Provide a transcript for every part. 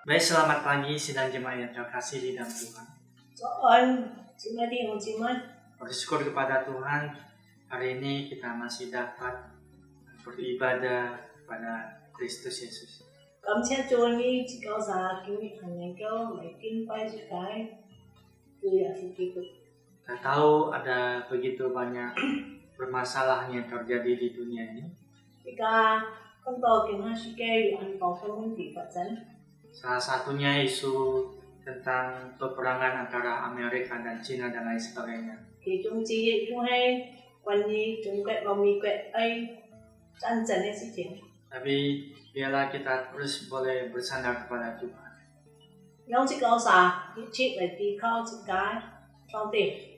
Baik, selamat pagi sidang jemaat yang terkasih di dalam Tuhan. Bersyukur kepada Tuhan, hari ini kita masih dapat beribadah kepada Kristus Yesus. Kita tahu ada begitu banyak permasalahan yang terjadi di dunia ini. Salah satunya isu tentang peperangan antara Amerika dan China dan lain sebagainya. Tapi biarlah kita terus boleh bersandar kepada Tuhan.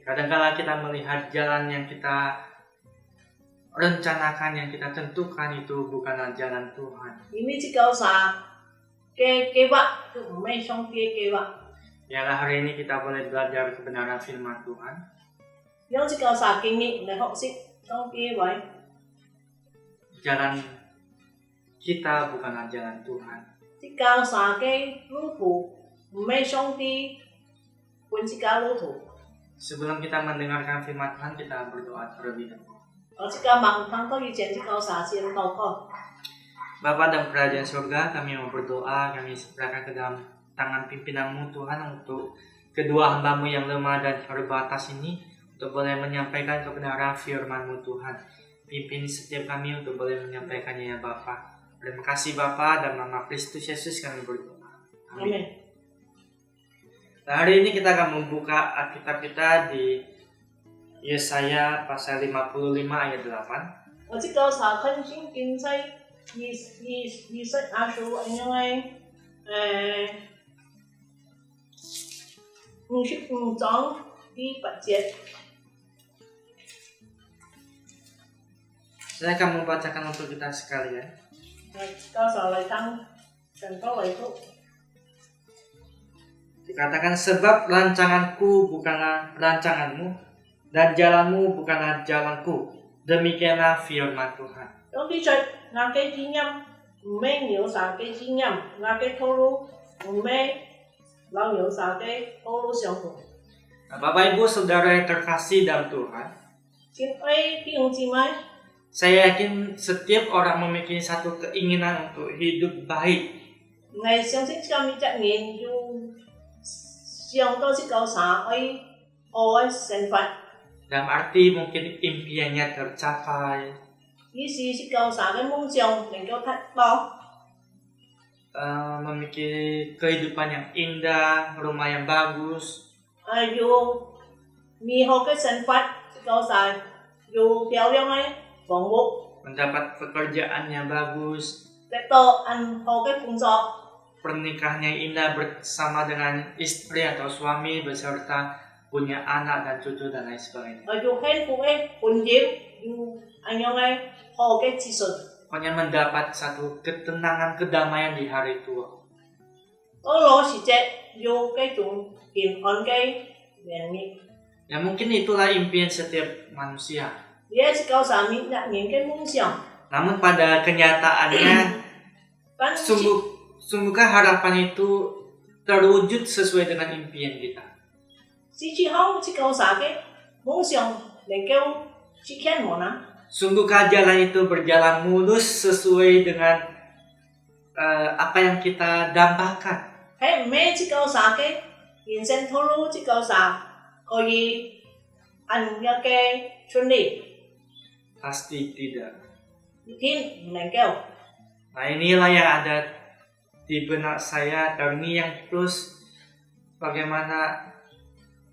Kadang-kala kita melihat jalan yang kita rencanakan, yang kita tentukan itu bukanlah jalan Tuhan. Biarlah hari ini kita boleh belajar kebenaran firman Tuhan. Jalan kita bukanlah jalan Tuhan. Sebelum kita mendengarkan firman Tuhan, kita berdoa terlebih dahulu. Bapa dan Kerajaan Surga, kami mau berdoa, kami serahkan ke dalam tangan pimpinan-Mu Tuhan untuk kedua hamba-Mu yang lemah dan terbatas ini, untuk boleh menyampaikan kebenaran firman-Mu Tuhan. Pimpin setiap kami untuk boleh menyampaikannya ya Bapa. Terima kasih Bapa, dan nama Kristus Yesus kami berdoa. Amin. Nah, hari ini kita akan membuka Alkitab kita di Yesaya pasal 55 ayat 8. Saya akan membacakan untuk kita sekalian. Dikatakan, sebab rancanganku bukanlah rancanganmu, dan jalanmu bukanlah jalanku. Demikianlah firman Tuhan. Nah, Bapak Ibu Saudara yang terkasih dalam Tuhan, saya yakin setiap orang memiliki satu keinginan untuk hidup baik. Dalam arti mungkin impiannya tercapai, memiliki kehidupan yang indah, rumah yang bagus, mendapat pekerjaan yang bagus, pernikahannya indah bersama dengan istri atau suami, beserta punya anak dan cucu dan lain sebagainya. Pokoknya mendapat satu ketenangan, kedamaian di hari tua. Ya mungkin itulah impian setiap manusia. Namun pada kenyataannya, sungguhkah harapan itu terwujud sesuai dengan impian kita? Sungguhkah jalan itu berjalan mulus sesuai dengan apa yang kita dambakan? Pasti tidak. Nah, inilah yang ada di benak saya, dan ini yang terus bagaimana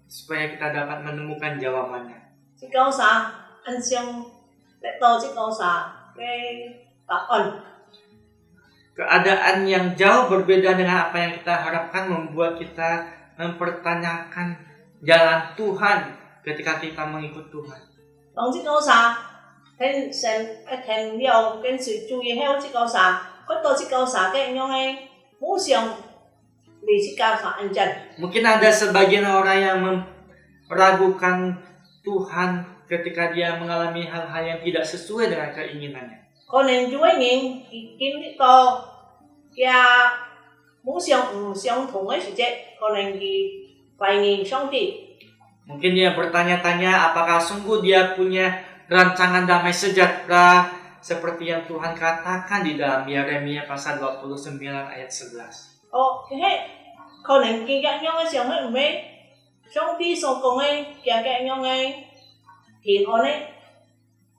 supaya kita dapat menemukan jawabannya. Keadaan yang jauh berbeda dengan apa yang kita harapkan membuat kita mempertanyakan jalan Tuhan ketika kita mengikut Tuhan. Mungkin ada sebagian orang yang meragukan Tuhan ketika dia mengalami hal-hal yang tidak sesuai dengan keinginannya. 相同的时节，可能佢怀念上帝。 Mungkin dia bertanya-tanya apakah sungguh dia punya rancangan damai sejahtera seperti yang Tuhan katakan di dalam Yeremia pasal 29 ayat 11. 可能佢咁樣嘅時候，唔係上帝所講嘅嘅咁樣嘅平安嘅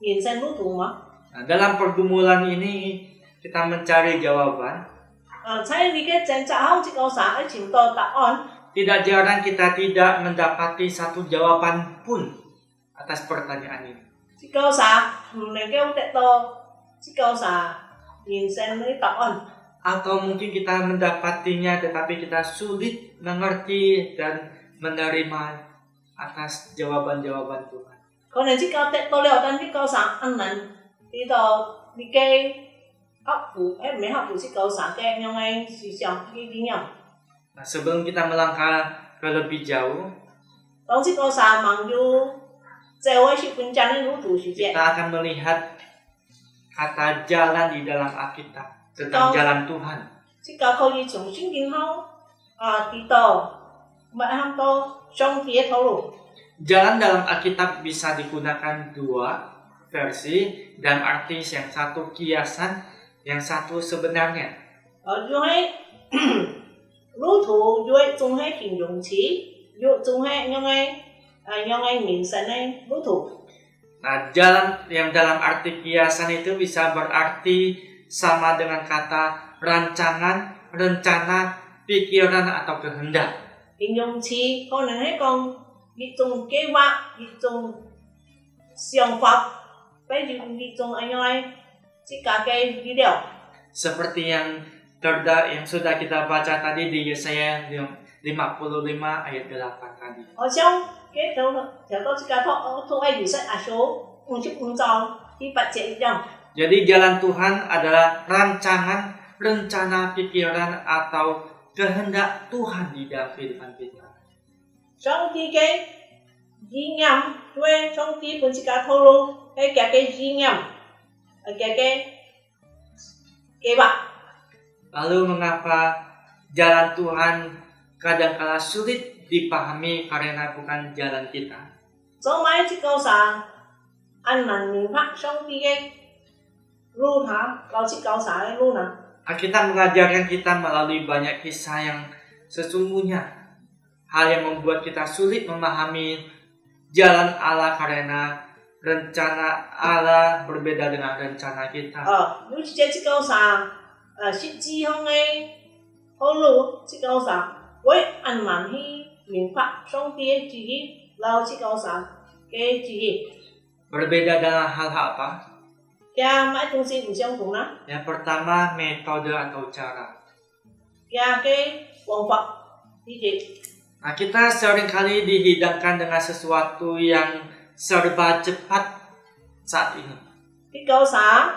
人生路途嘛。 Nah, dalam pergumulan ini kita mencari jawaban. 喺你嘅掙扎後，即個啥嘅尋到答案。 Tidak jarang kita tidak mendapati satu jawaban pun atas pertanyaan ini. 即個啥唔能夠得到即個啥人生嘅答案。 Atau mungkin kita mendapatinya tetapi kita sulit mengerti dan menerima atas jawaban-jawaban Tuhan. 可能即個得到了，但即個啥唔能呢度你嘅克服，唔係克服即個啥嘅咁嘅思想嘅理念。 Nah, sebelum kita melangkah ke lebih jauh, 當即個啥忙住社會是本真嘅路途時節， kita akan melihat kata jalan di dalam Alkitab tentang jalan Tuhan. 即個可以從聖經後知道，乜嘢都上帝嘅道路。 Jalan dalam Alkitab bisa digunakan dua versi dan arti yang satu kiasan, yang satu sebenarnya. 就係路途，就係仲係形容詞，仲係用人生嘅路途。 Nah, jalan yang dalam arti kiasan itu bisa berarti sama dengan kata rancangan, rencana, pikiran atau kehendak. 形容詞可能係講一種計劃，一種想法，比如一種即個嘅資料。 Seperti yang sudah kita baca tadi di Yesaya 55 ayat 8 tadi. 好像嘅條到即個都係預測阿數55章第8節一樣。 Jadi jalan Tuhan adalah rancangan, rencana, pikiran atau kehendak Tuhan di dalam kehidupan kita. 上帝嘅意念，因為上帝本自家透露係佢嘅意念，佢嘅計劃。 Lalu mengapa jalan Tuhan kadangkala sulit dipahami karena bukan jalan kita? 做埋即個啥，按難明白上帝嘅路下，到即個啥嘅路呢？ Alkitab mengajarkan kita melalui banyak kisah yang sesungguhnya hal yang membuat kita sulit memahami jalan Allah karena rencana Allah berbeda dengan rencana kita. 尤其即個啥，實際上嘅好路，即個啥，會按難去明白上帝嘅旨意，到即個啥嘅旨意。 Berbeda dalam hal apa? 嘅買東西唔相同啦， Yang pertama metode atau cara. 嘅方法呢啲。 Nah, kita seringkali dihidangkan dengan sesuatu yang serba cepat saat ini. 呢個啥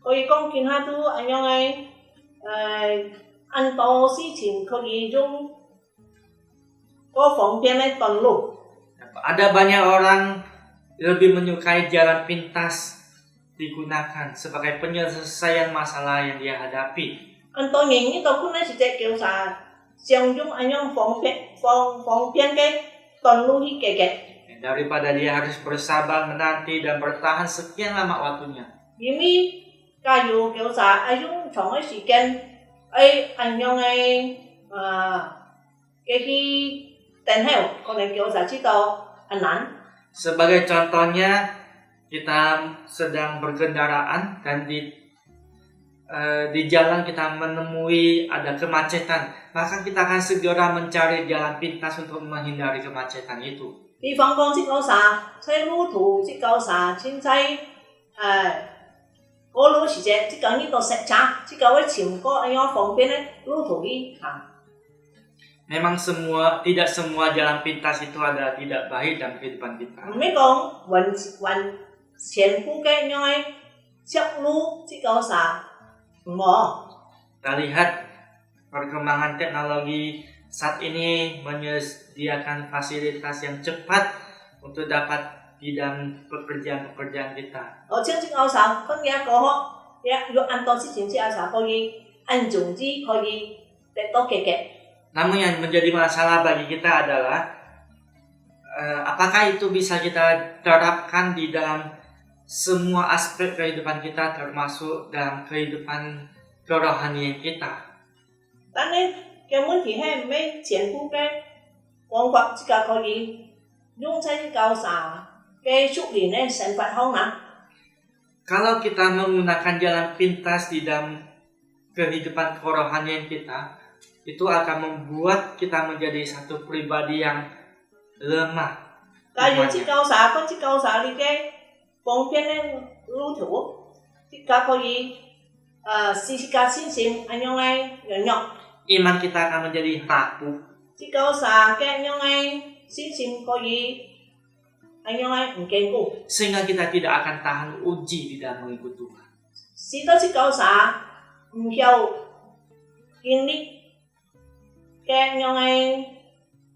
可以講見下都咁樣嘅按多事情可以用個方便嘅道路。 Ada banyak orang lebih menyukai jalan pintas digunakan sebagai penyelesaian masalah yang dia hadapi. 按多人呢度可能是隻叫啥，想用咁樣方便嘅道路去解決。 Daripada dia harus bersabar menanti dan bertahan sekian lama waktunya. 因為假如叫啥，用長嘅時間，咁樣嘅去等候，可能叫啥知道很難。 Sebagai contohnya, kita sedang berkendaraan dan di jalan kita menemui ada kemacetan, maka kita akan segera mencari jalan pintas untuk menghindari kemacetan itu. 比方講，即個啥，在路途，即個啥，現在過路時節，即個呢度塞車，即個會尋個咁樣方便嘅路途去行。 Memang tidak semua jalan pintas itu adalah tidak baik dalam kehidupan kita. 唔係講運前夫嘅咁樣嘅側路，即個啥唔好。 Kita lihat perkembangan teknologi saat ini menyediakan fasilitas yang cepat untuk dapat bidang pekerjaan-pekerjaan kita. 而且即個啥，佢而家過學，要按到事情即係啥可以按總之可以 Teto keke. Namun yang menjadi masalah bagi kita adalah apakah itu bisa kita terapkan di dalam semua aspek kehidupan kita, termasuk dalam kehidupan kerohanian kita.但呢，根本是迄咩前夫嘅方法，即个可以用在教啥嘅属灵嘅神法方啊。 Kalau kita menggunakan jalan pintas di dalam kehidupan kerohanian kita, itu akan membuat kita menjadi satu pribadi yang lemah. 假如即教啥，跟即教啥你嘅方便嘅路途，即个可以时时加信心，安樣嘅樣樣。 Iman kita akan menjadi rapuh. 即教啥嘅安樣嘅信心可以安樣嘅唔堅固。 Sehingga kita tidak akan tahan uji di dalam mengikut Tuhan. 使到即教啥唔有經歷嘅安樣嘅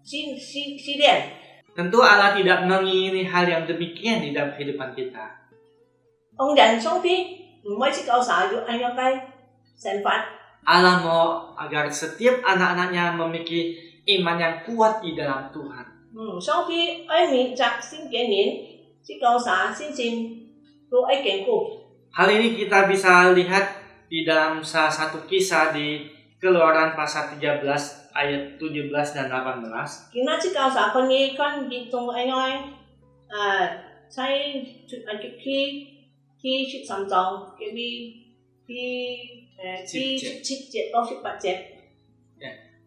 試練。 Tentu Allah tidak mengingini hal yang demikian di dalam kehidupan kita. 當人上帝唔係即教啥要安樣嘅神法。 Allah mau agar setiap anak-anaknya memiliki iman yang kuat di dalam Tuhan. 上帝愛明白新嘅人，即教啥信心都愛堅固。 Hal ini kita bisa lihat di dalam salah satu kisah di Keluaran pasal 13 ayat 17 dan 18. 見到即教啥可以看見中安樣喺去13章嘅第17節到18節。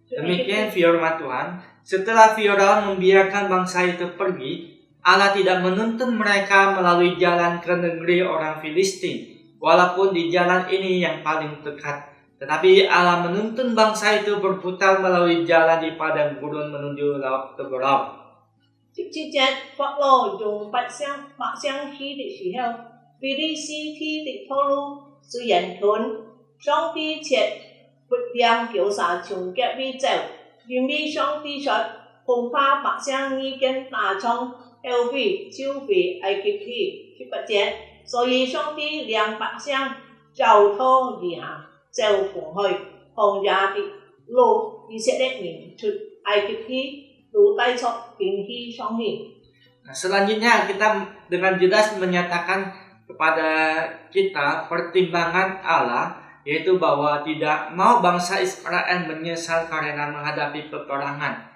Demikian firman Tuhan. Setelah Firaun membiarkan bangsa itu pergi, Allah tidak menuntun mereka melalui jalan ke negeri orang Filistin, walaupun di jalan ini yang paling dekat. Tetapi Allah menuntun bangsa itu berputar melalui jalan di padang gurun menuju laut Teberau. 17節法老用百姓去的時候，非利士去的道路雖然遠，上帝卻不讓叫啥從隔壁走，因為上帝說恐怕百姓已經打從後邊就回埃及去18節，所以上帝讓百姓走脫而行，走過去曠野的路，以色列人出埃及去。 Nah, selanjutnya kita dengan jelas menyatakan kepada kita pertimbangan Allah, yaitu bahwa tidak mau bangsa Israel menyesal karena menghadapi peperangan.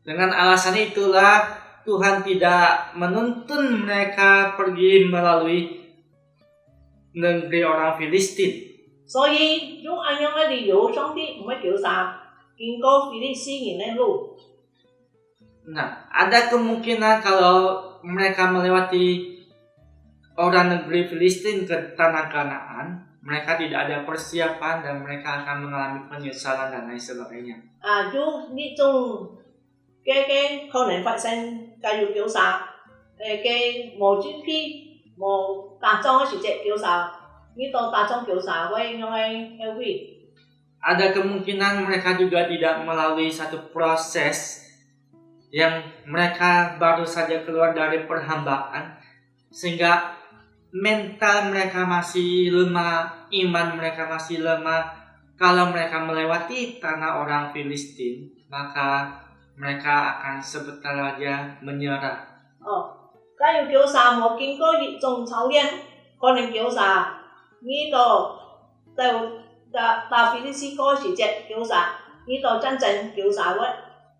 Dengan alasan itulah Tuhan tidak menuntun mereka pergi melalui negeri orang Filistin. Nah, ada kemungkinan kalau mereka melewati orang negeri Filistin ke tanah Kanaan, mereka tidak ada persiapan dan mereka akan mengalami penyesalan dan lain sebagainya. Ada kemungkinan mereka juga tidak melalui satu proses yang mereka baru saja keluar dari perhambaan, sehingga mental mereka masih lemah, iman mereka masih lemah. Kalau mereka melewati tanah orang Filistin, maka mereka akan sebentar saja menyerah. 假如叫啥冇經過熱種操練，可能叫啥呢度就打菲利斯嗰時隻叫啥呢度真正叫啥屈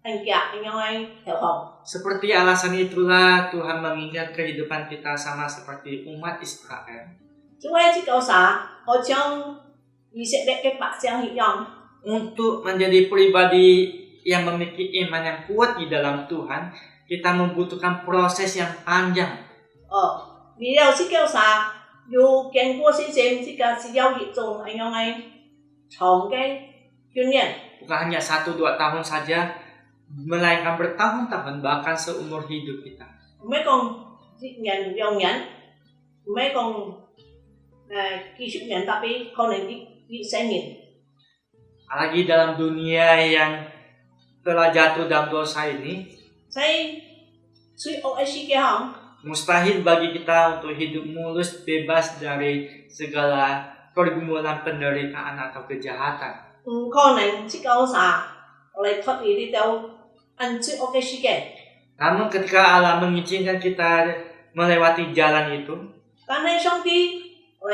人夾咁樣嘅條項。 Seperti alasan itulah Tuhan mengingat kehidupan kita sama seperti umat Israel. 因為即叫啥，好像以色列嘅百姓一樣。 Untuk menjadi pribadi yang memiliki iman yang kuat di dalam Tuhan, kita membutuhkan proses yang panjang. 你有即叫啥，要經過先至，即個是有熱種咁樣嘅長嘅訓練。 Bukan hanya 1-2 tahun saja, melainkan bertahun-tahun, bahkan seumur hidup kita. 唔係講人用人，唔係講技術人，特別可能啲生人。 Apalagi dalam dunia yang telah jatuh dalam dosa ini, 所以最惡嘅事嘅行， Mustahil bagi kita untuk hidup mulus bebas dari segala pergumulan penderitaan atau kejahatan. 唔可能即九啥嚟脱離呢條按罪惡嘅世界。 Namun ketika Allah mengizinkan kita melewati jalan itu, 但係上帝嚟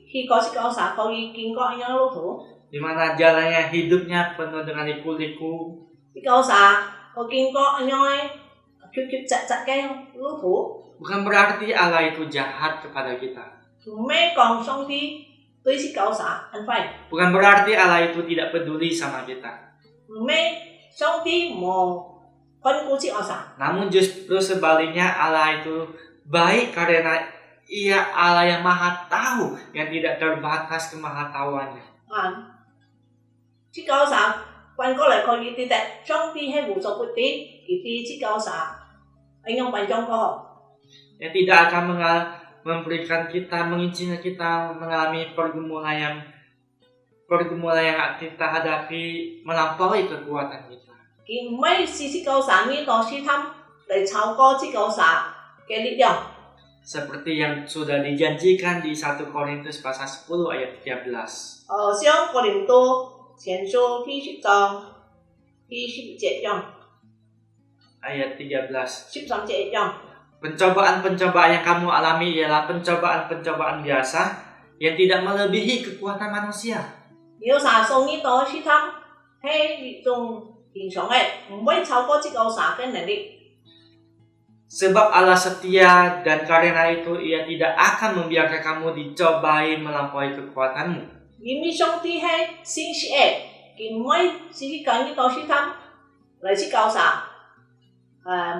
去過即九啥可以見過一樣路途， di mana jalannya hidupnya penuh dengan liku-liku, 即九啥可見過一樣嘅曲曲折折嘅路途， bukan berarti Allah itu jahat kepada kita. 唔係講上帝對即九啥很壞， Bukan berarti Allah itu tidak peduli sama kita. 唔係上帝冇關顧即九啥， Namun justru sebaliknya Allah itu baik karena Ia Allah yang maha tahu, yang tidak terbatas kemahatauannya. 啊，即九啥關過嚟可以啲嘅，上帝係無所不知，佢啲即九啥一樣辦章過。 Yang tidak akan memberikan kita, mengizinkan kita mengalami pergumulan yang kita hadapi melampaui kekuatan kita. 佢唔係是即九啥呢個試探嚟超過即九啥嘅力量。 Seperti yang sudah dijanjikan di 1 Korintus pasal 10 ayat 13. 像哥林多前書第10章第10節一樣， Ayat 13. 13節一樣。 Pencobaan-pencobaan yang kamu alami ialah pencobaan-pencobaan biasa yang tidak melebihi kekuatan manusia. 有啥受呢個試探係一種平常嘅，唔會超過即九啥嘅能力。 Sebab Allah setia dan karena itu Ia tidak akan membiarkan kamu dicobai melampaui kekuatanmu. 因為上帝係信實嘅，佢唔會是去講呢個試探嚟即九啥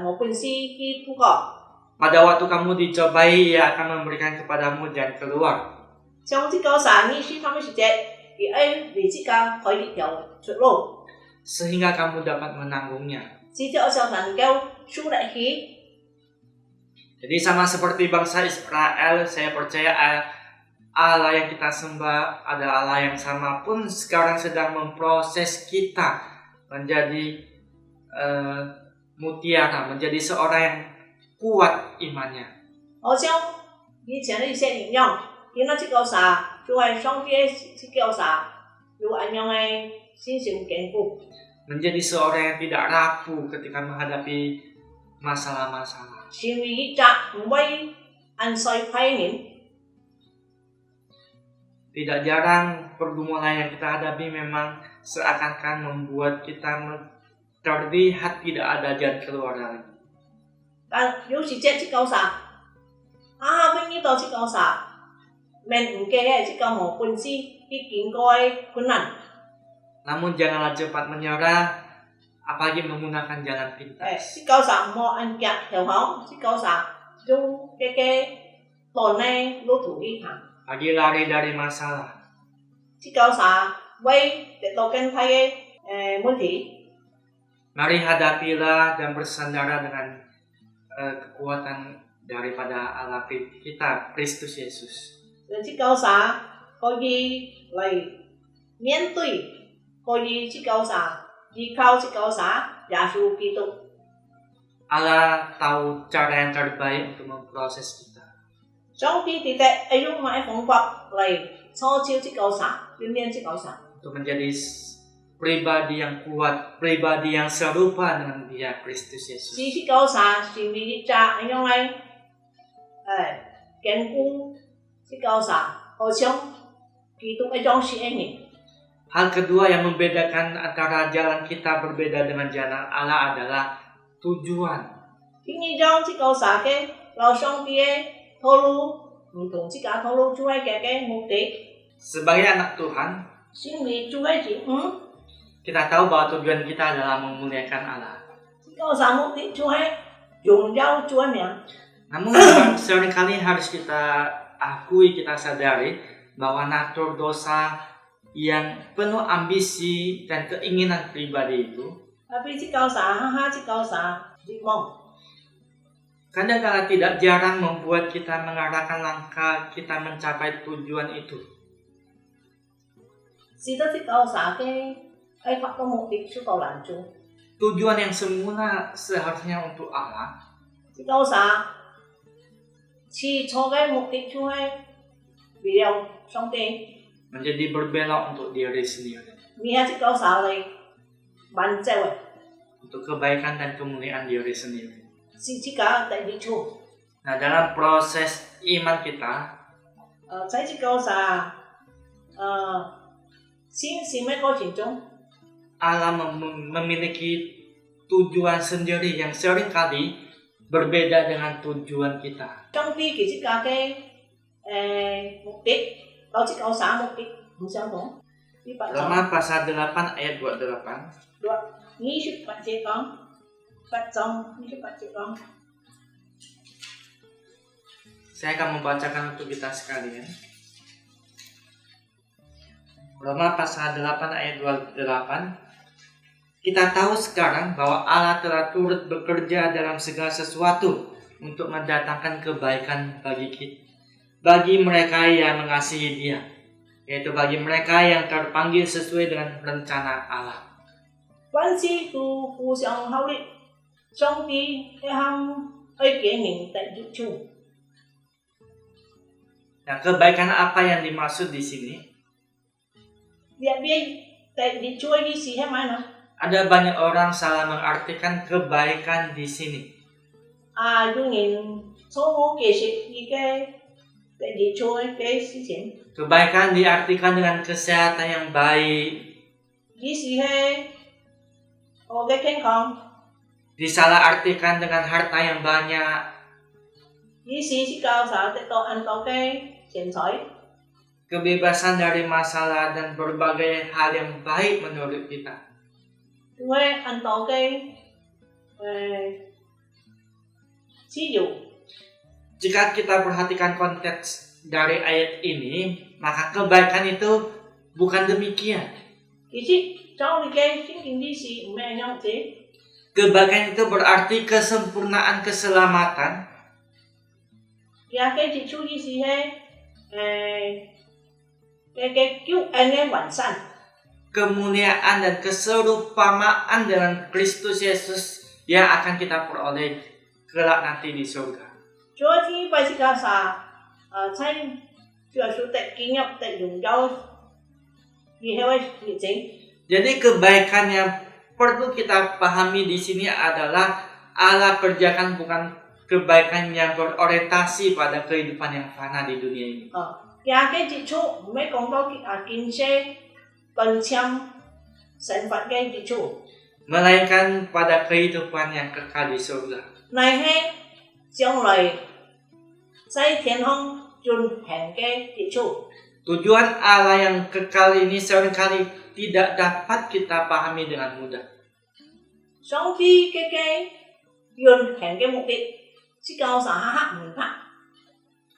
冇本事去度過。 Pada waktu kamu dicobai, Ia akan memberikan kepadamu jalan keluar. 像即九啥呢試探嘅時節，佢係為自家開一條出路， Sehingga kamu dapat menanggungnya. 至少就能夠輸得起。 Jadi sama seperti bangsa Israel, saya percaya Allah yang kita sembah adalah Allah yang sama pun sekarang sedang memproses kita menjadi mutiara, menjadi seorang yang kuat imannya. 好像以前的一些人樣，見到即個啥，就係上帝即個啥，有安樣嘅信心堅固， Menjadi seorang yang tidak rapuh ketika menghadapi masalah-masalah. 成為一隻唔會按衰批人。 Tidak jarang pergumulan yang kita hadapi memang seakan-akan membuat kita terlihat tidak ada jalan keluar lagi. 但有時即個啥，揾呢度即個啥，面唔記嘅即個冇本事去經過嘅困難。 Namun janganlah cepat menyerah, apalagi menggunakan jalan pintas. 即個啥冇按腳條行，即個啥用嘅當呢路途去行。 Lagi lari dari masalah. 即個啥為得到更大嘅問題。 Mari hadapilah dan bersandara dengan kekuatan daripada Allah kita, Kristus Yesus. 即個啥可以嚟面對，可以即個啥依靠即個啥耶穌基督。 Allah tahu cara yang terbaik untuk memproses kita. 上帝哋嘅用乜方法嚟操招即個啥，訓練即個啥， Untuk menjadi pribadi yang kuat, pribadi yang serupa dengan Dia, Kristus Yesus. 是即個啥成為一隻咁樣嚟堅固即個啥，好像基督一種是嘅人。 Hal kedua yang membedakan antara jalan kita berbeda dengan jalan Allah adalah tujuan. 第二種即個啥嘅，老上帝嘅套路唔同自家套路做嘅嘅目的， Sebagai anak Tuhan, 先為做嘅人，kita tahu bahwa tujuan kita adalah memuliakan Allah. 即個啥目的做係榮耀做嘅名。 Namun memang seringkali harus kita akui, kita sadari bahwa natur dosa yang penuh ambisi dan keinginan pribadi itu Tapi即個啥，即個啥絕望。 kadang-kadang tidak jarang membuat kita mengarahkan langkah kita mencapai tujuan itu. 使得即個啥嘅開發嘅目的出到難做。 Tujuan yang semula seharusnya untuk Allah, 即個啥起初嘅目的就係為了上帝， menjadi berbelok untuk diri sendiri, 你係即個啥嚟挽救嘅， untuk kebaikan dan kemuliaan diri sendiri. 是即個第二處。 Nah, dalam proses iman kita, 在即個啥信心嘅過程中， Allah memiliki tujuan sendiri yang seringkali berbeda dengan tujuan kita. 上帝佢即個嘅目的，到即個啥目的唔相同。呢八章 Roma pasal 8 ayat 28. 28節講，8章28節講。 Saya akan membacakan untuk kita sekalian. Roma pasal 8 ayat 28. Kita tahu sekarang bahwa Allah telah turut bekerja dalam segala sesuatu untuk mendatangkan kebaikan bagi kita, bagi mereka yang mengasihi Dia, yaitu bagi mereka yang terpanggil sesuai dengan rencana Allah. 凡事都互相效力，上帝一向去經營第一處。 Nah, kebaikan apa yang dimaksud di sini? 你邊第一處嘅意思係咩呢？ Ada banyak orang salah mengartikan kebaikan di sini. 有人錯誤解釋呢個第一處嘅事情， Kebaikan diartikan dengan kesehatan yang baik. 意思係我嘅健康， Disalahartikan dengan harta yang banyak. 意思是教啥得到很多嘅錢財， Kebebasan dari masalah dan berbagai hal yang baik menurut kita. 因為很多嘅自由。 Jika kita perhatikan konteks dari ayat ini, maka kebaikan itu bukan demikian. 其實照你嘅聖經意思唔係樣子， Kebaikan itu berarti kesempurnaan keselamatan, 也嘅接觸意思係嘅救恩嘅完善， kemuliaan dan keserupamaan dengan Kristus Yesus yang akan kita peroleh kelak nanti di surga. 昨天拜這個啥在主要是得經驗得榮耀以後嘅日子。 Jadi kebaikan yang perlu kita pahami di sini adalah Allah kerjakan bukan kebaikan yang berorientasi pada kehidupan yang fana di dunia ini. 也嘅接觸唔係講到建設奔向神法嘅接觸， Melainkan pada kehidupan yang kekal di surga. 乃係將來在天空進行嘅接觸。 Tujuan Allah yang kekal ini seringkali tidak dapat kita pahami dengan mudah. 上帝嘅運行嘅目的，是教啥下明白。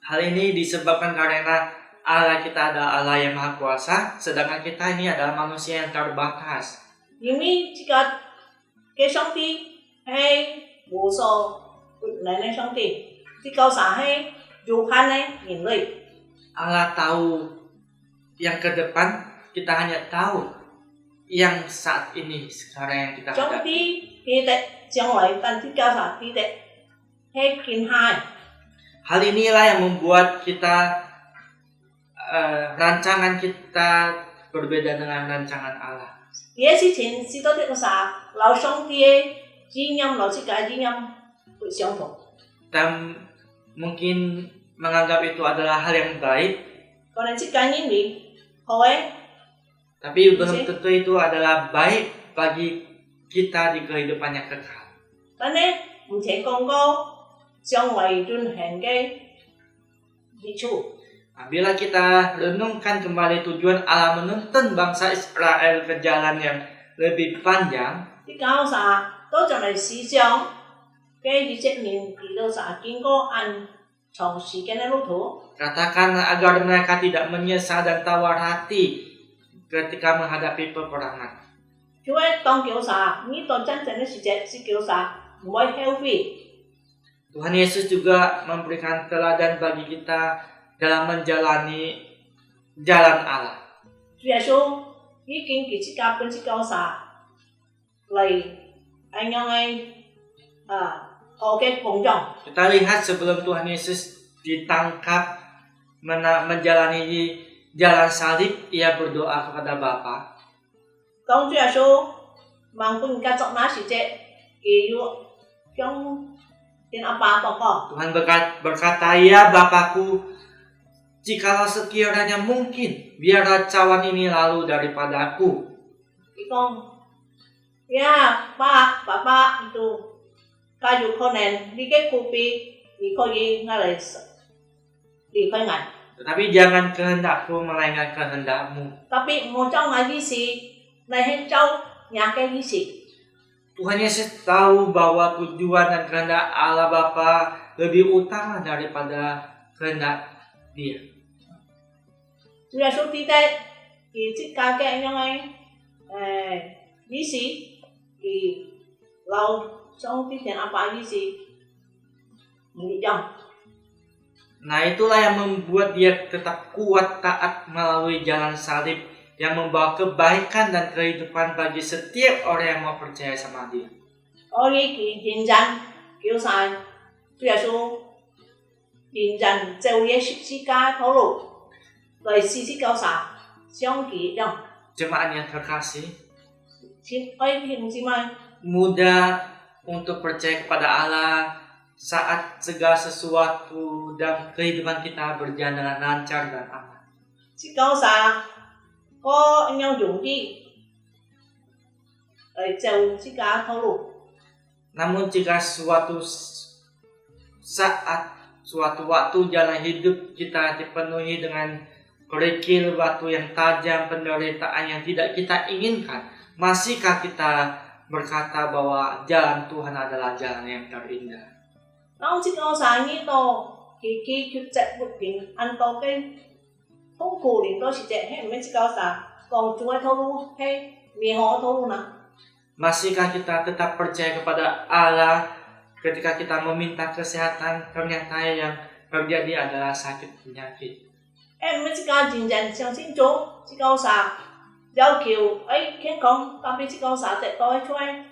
Hal ini disebabkan karena Allah kita adalah Allah yang Maha Kuasa, sedangkan kita ini adalah manusia yang terbatas. 因為這個嘅上帝係無所不能嘅上帝，是教啥係有限嘅人類。 Allah tahu yang ke depan, kita hanya tahu yang saat ini, sekarang yang kita 上 hadapi. 帝記得將來，但是教啥記得係見下嘅。 Hal inilah yang membuat kita rancangan kita berbeda dengan rancangan Allah. 呢啲事情是到呢個啥，老上帝嘅經驗，老世界經驗會相同。 Dan mungkin menganggap itu adalah hal yang baik, 可能世界認為好嘅， tapi belum tentu itu adalah baik bagi kita di kehidupan yang kekal. 但係唔曾講過將來進行嘅日出。 Nah, bila kita renungkan kembali tujuan Allah menuntun bangsa Israel ke jalan yang lebih panjang, 啲教啥都就嚟思想嘅以色列佢到啥經過按長時間嘅路途， katakan agar mereka tidak menyesal dan tawar hati ketika menghadapi peperangan. 就係當叫啥呢段真正嘅時節是叫啥唔會後悔。 Tuhan Yesus juga memberikan teladan bagi kita dalam menjalani jalan Allah. 主耶穌已經佢自家本是教啥嚟按樣嘅學嘅工作。 Kita lihat sebelum Tuhan Yesus ditangkap menjalani jalan salib, ia berdoa kepada Bapa. 當主耶穌萬般家作那時隻，佢要將天阿爸禱告。 Tuhan berkata, ya Bapakku, jikalau sekiranya mungkin, biarlah cawan ini lalu daripadaku. 佢講：呀，爸itu kayu konen, di ke kupi, di koi ngalai di koi ngai. Tetapi jangan kehendakku melainkan kehendakmu. Tapi mau trong ngai si, nai hen trong nyake si. Tuhan Yesus tahu bahwa tujuan dan kehendak Allah Bapa lebih utama daripada kehendak Dia. Chúa Giêsu đi đây thì tất cả các anh em lý sĩ thì lâu trong cái tiền apa lý sĩ mình chồng. Nah, itulah yang membuat dia tetap kuat taat melalui jalan salib yang membawa kebaikan dan kehidupan bagi setiap orang yang mau percaya sama dia. Ôi cái hiện danh kiểu sai Chúa Giêsu hiện danh châu ye十字架thổ lộ rồi si si cao xạ trong kỳ trong Jemaat yang terkasih, xin ơi hiện gì mai mudah untuk percaya kepada Allah saat segala sesuatu dan kehidupan kita berjalan dengan lancar dan aman. si cao xạ có anh nhau dùng đi rồi châu si ca thổ lộ. Namun jika suatu saat, suatu waktu jalan hidup kita dipenuhi dengan kerikil batu yang tajam, penderitaan yang tidak kita inginkan, masihkah kita berkata bahwa jalan Tuhan adalah jalan yang terindah? Nó chỉ có sáng như to khi chạy một tiếng ăn to cái không cổ đến đó chỉ chạy hết mấy chỉ có sáng còn chúng ai thâu luôn hay mì họ thâu luôn à. Masihkah kita tetap percaya kepada Allah ketika kita meminta kesehatan, ternyata yang terjadi adalah sakit penyakit? Em mới chỉ có chính nhận相信Chúa chỉ có sáng giao kiểu ấy khen không tapi chỉ có sáng tại tôi cho anh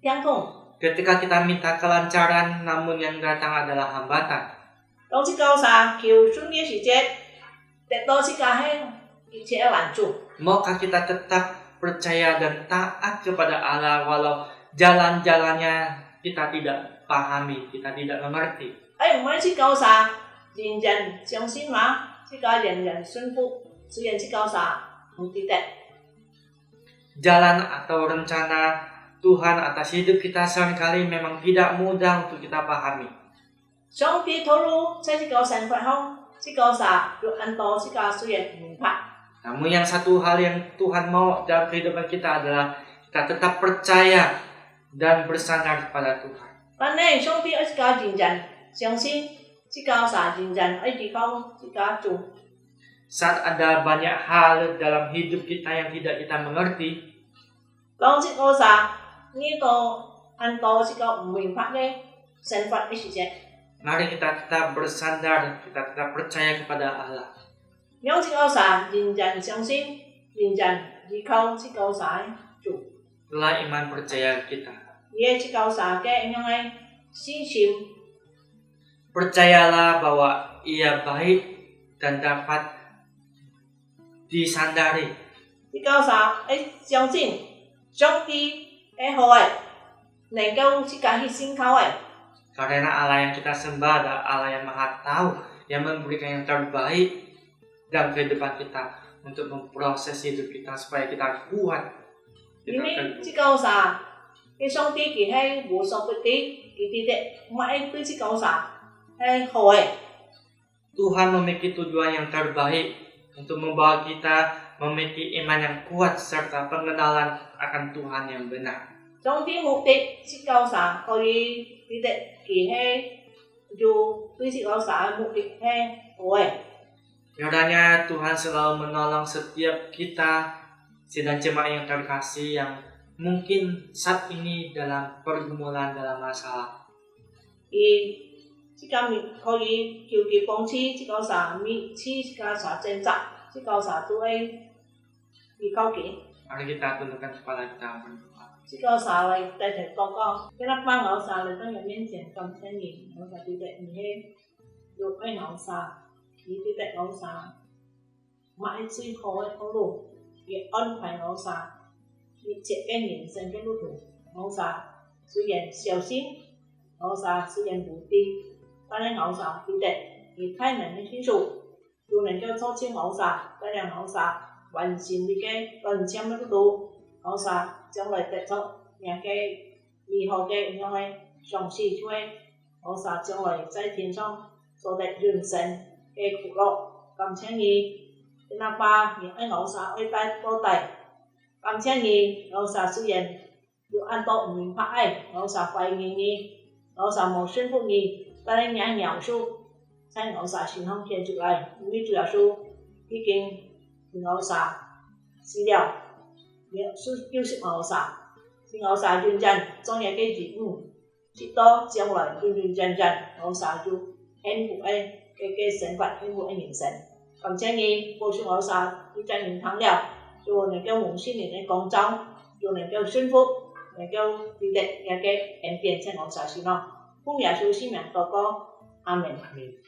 tiếng thông. Ketika kita minta kelancaran, namun yang datang adalah hambatan. Đó chỉ có sáng kiểu xuống nghĩa chỉ chết tại tôi chỉ có hay cái chết làm chủ. Maukah kita tetap percaya dan taat kepada Allah walau jalan-jalannya kita tidak pahami, kita tidak mengerti? Ấy mới chỉ có sáng chính nhận相信mà chỉ có人人顺服虽然chỉ có sáng không tin tệ. Jalan atau rencana Tuhan atas hidup kita seringkali memang tidak mudah untuk kita pahami. Trong khi thổ lộ sẽ chỉ có sản phải không? Chỉ có sáng được ăn to chỉ có suy nghĩ mình phải. Namun yang satu hal yang Tuhan mau dalam kehidupan kita adalah kita tetap percaya dan bersandar kepada Tuhan. Và nên trong khi chỉ có chính nhận相信chỉ có sáng chính nhận ấy chỉ không chỉ có chủ. Saat ada banyak hal dalam hidup kita yang tidak kita mengerti, Long chỉ có sáng như to ăn to chỉ có mình phải cái sản phẩm ấy chỉ chết. mari kita tetap bersandar, kita tetap percaya kepada Allah. Nếu chỉ có sáng chính nhận相信chính nhận chỉ không chỉ có sáng chủ. Itulah iman percaya kita. Dia chỉ có sáng cái anh ấy xin chim. Percayalah bahwa Ia baik dan dapat disandari. Chỉ có sáng ấy相信trong khi ấy hỏi能夠chỉ có hy sinh khao ấy. Karena Allah yang kita sembah adalah Allah yang Maha Tahu, yang memberikan yang terbaik dalam kehidupan kita untuk memproses hidup kita supaya kita kuat. Kita Ini teguh. chỉ có sáng cái song ti kỳ hay bố song cái tí đấy mãi cứ chỉ có sáng hay hỏi. Tuhan memiliki tujuan yang terbaik untuk membawa kita memiliki iman yang kuat serta pengenalan akan Tuhan yang benar. Trong khi mục đích chỉ có sáng có đi tí đấy kỳ hay dù tuy chỉ có sáng mục đích hay hỏi. Kiranya Tuhan selalu menolong setiap kita, sidang jemaat yang terkasih yang mungkin saat ini dalam pergumulan, dalam masalah. Thì chỉ có mình có đi kiểu kỳ phong chi chỉ có sáng mi chi chỉ có sáng chân chắc chỉ có sáng tôi đi cao kỳ. Mari kita tundukkan kepala kita berdoa. Chỉ có sáng lại tại thể có con cái nắp mang ở sáng lại tới nhà miễn triển cầm xe nhìn nó là tí đấy mình hết 有爱熬啥，你对待熬啥，买最好的道路，也安排熬啥，你设计人生的路途，熬啥虽然小心，熬啥虽然不低，但是熬啥对待你太难的清楚，就能够做清熬啥，但是熬啥完成你嘅人生的路途，熬啥将来得到人嘅美好嘅影响嘅上司出嚟，熬啥将来在天上所得人生嘅福樂。感謝你，你阿爸亦愛熬啥愛帶多帶，感謝你熬啥雖然要按到唔明白愛，熬啥懷疑你，熬啥冇信服你，但係你描述在熬啥信仰獻出來，因為主耶穌已經熬啥死了，耶穌就是熬啥。是熬啥認真，總有嘅義務，直到將來認認真真，熬啥就幸福嘅生活，幸福嘅人生。感謝你，保守熬啥，你在名堂了，就能夠蒙信你嘅光照，就能夠順服，能夠記得嘅恩典在熬啥時咯。奉耶穌聖名禱告，阿門。